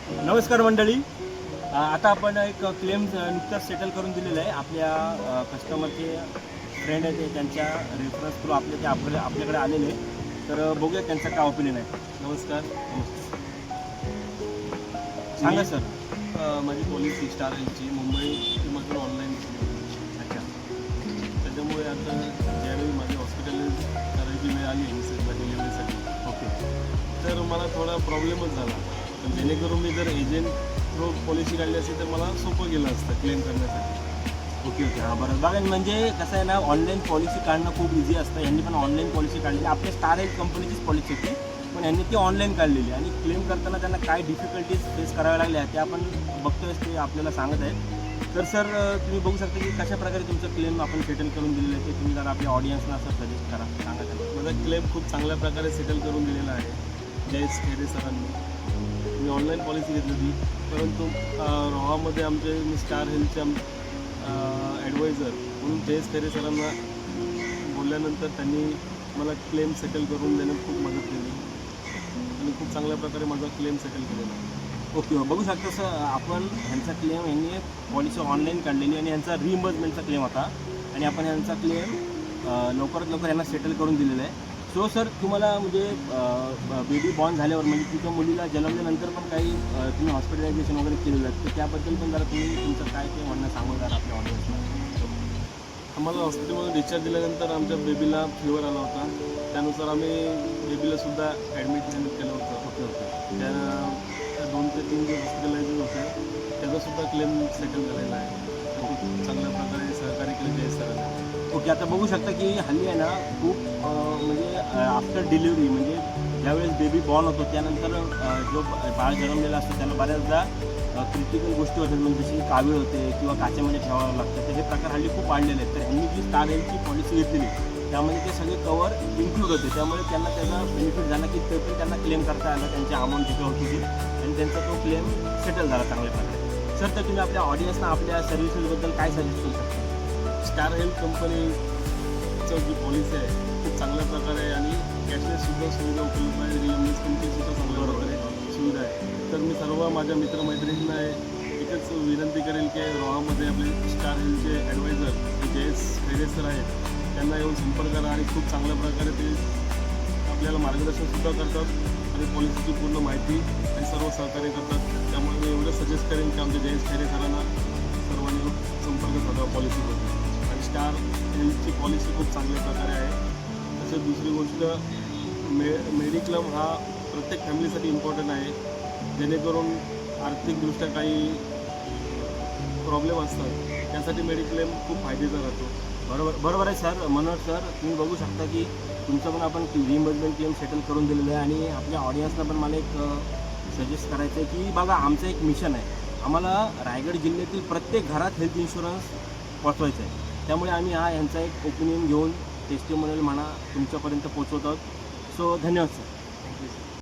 नमस्कार मंडळी. आता आपण एक क्लेम नुकताच सेटल करून दिलेला आहे. आपल्या कस्टमरचे फ्रेंड आहे ते त्यांच्या रेफरन्स थ्रू आपल्याकडे आलेले. तर बघूया त्यांचा काय ओपिनियन आहे. नमस्कार. सांगा सर. माझी पॉलिसी स्टार हेल्थची मुंबईमधून ऑनलाईन अच्छा. त्याच्यामुळे आता ज्यावेळी माझी हॉस्पिटल करायची वेळ आली डिलिव्हरीसाठी ओके. तर मला थोडा प्रॉब्लेमच झाला. पण जेणेकरून मी जर एजंट थ्रू पॉलिसी काढली असती तर मला सोपं गेलं असतं क्लेम करण्यासाठी. ओके. हां, बरं. बघा, म्हणजे कसं आहे ना, ऑनलाईन पॉलिसी काढणं खूप इझी असतं. यांनी पण ऑनलाईन पॉलिसी काढली. आपल्या स्टार हेल्थ कंपनीचीच पॉलिसी होती, पण यांनी ती ऑनलाईन काढलेली. आणि क्लेम करताना त्यांना काय डिफिकल्टीज फेस कराव्या लागल्या ते आपण बघतोय, ते आपल्याला सांगत आहेत. तर सर, तुम्ही बघू शकता की कशा प्रकारे तुमचं क्लेम आपण सेटल करून दिलेलं आहे ते तुम्ही जरा आपल्या ऑडियन्सला असं सजेस्ट करा, सांगा त्यांना. माझा क्लेम खूप चांगल्या प्रकारे सेटल करून दिलेला आहे जयेश खैरे सरांनी. मी ऑनलाईन पॉलिसी घेतली होती, परंतु रोहामध्ये आमचे स्टार हेल्थचे ॲडवायझर म्हणून जयेश खैरे सरांना बोलल्यानंतर त्यांनी मला क्लेम सेटल करून देण्यात खूप मदत केली आणि खूप चांगल्या प्रकारे माझा क्लेम सेटल केलेला आहे. ओके. बघू शकता सर, आपण ह्यांचा क्लेम यांनी पॉलिसी ऑनलाईन काढलेली आणि यांचा रिइम्बर्समेंटचा क्लेम होता आणि आपण यांचा क्लेम लवकरात लवकर यांना सेटल करून दिलेला आहे. सो सर, तुम्हाला म्हणजे बेबी बॉर्न झाल्यावर म्हणजे तुमच्या मुलीला जन्मल्यानंतर पण काही तुम्ही हॉस्पिटलायझेशन वगैरे केलेलं आहे, तर त्याबद्दल पण जरा तुम्ही तुमचं काय ते म्हणणं सांगू जरा आपल्या ऑडियन्सला. आम्हाला हॉस्पिटलमध्ये डिस्चार्ज दिल्यानंतर आमच्या बेबीला फीवर आला होता. त्यानुसार आम्ही बेबीलासुद्धा ॲडमिट केलं होतं. ओके. ओके. त्या 2 ते 3 दिवस हॉस्पिटलायझेशन होते, त्याचासुद्धा क्लेम सेटल झालेला आहे. खूप चांगल्या प्रकारे सहकार्य केलं जयेश सरांनी. ओके. आता बघू शकता की हल्ली आहे ना, खूप म्हणजे आफ्टर डिलिव्हरी म्हणजे ज्यावेळेस बेबी बॉर्न होतो त्यानंतर जो बाळ जन्मलेला असतो त्याला बऱ्याचदा क्रिटिकल गोष्टी होतात, म्हणजे जशी कावीळ होते किंवा काचेमध्ये ठेवावं लागतं. तर हे प्रकार हल्ली खूप वाढलेले आहेत. तर ह्यांनी जी स्टार हेल्थची पॉलिसी घेतलेली त्यामध्ये ते सगळे कवर इन्क्लूड होते, त्यामुळे त्यांना त्याचा बेनिफिट झाला की ते पण त्यांना क्लेम करता आलं, त्यांची अमाऊंट जिथे होती ती, आणि त्यांचा तो क्लेम सेटल झाला चांगल्या प्रकारे. सर, तर तुम्ही आपल्या ऑडियन्सना आपल्या सर्व्हिसेसबद्दल काय सजेस्ट करू शकता? स्टार हेल्थ कंपनीचं जी पॉलिसी आहे खूप चांगल्या प्रकारे आहे आणि कॅशलेससुद्धा सुविधा उपलब्ध आहे. रिएम्बर्समेंटची सुद्धा चांगल्या प्रकारे सुविधा आहे. तर मी सर्व माझ्या मित्रमैत्रिणींना एकच विनंती करेल की रोहामध्ये आपले स्टार हेल्थचे ॲडवायझर जयेश खैरे सर आहेत, त्यांना येऊन संपर्क करा आणि खूप चांगल्या प्रकारे ते आपल्याला मार्गदर्शनसुद्धा करतात आणि पॉलिसीची पूर्ण माहिती आणि सर्व सहकार्य करतात. त्यामुळे मी एवढं सजेस्ट करेन की आमच्या जयेश खैरे सरांना सर्वांनी संपर्क साधावा पॉलिसीमध्ये. आणि स्टार हेल्थची पॉलिसी खूप चांगल्या प्रकारे आहे. तसेच दुसरी गोष्ट, मेडिक्लेम हा प्रत्येक फॅमिलीसाठी इम्पॉर्टंट आहे. जेणेकरून आर्थिकदृष्ट्या काही प्रॉब्लेम असतात त्यासाठी मेडिक्लेम खूप फायद्याचा राहतो. बरोबर आहे सर. मनोज सर, तुम्ही बघू शकता की तुमचं पण आपण रिइम्बर्समेंट क्लेम सेटल करून दिलेलं आहे. आणि आपल्या ऑडियन्सला पण मला एक सजेस्ट करायचं आहे की बघा, आमचं एक मिशन आहे. आम्हाला रायगड जिल्ह्यातील प्रत्येक घरात हेल्थ इन्शुरन्स पोचवायचं आहे. त्यामुळे आम्ही यांचा एक ओपिनियन घेऊन टेस्टिमोनियल म्हणा तुमच्यापर्यंत पोचवत आहोत. सो धन्यवाद सर.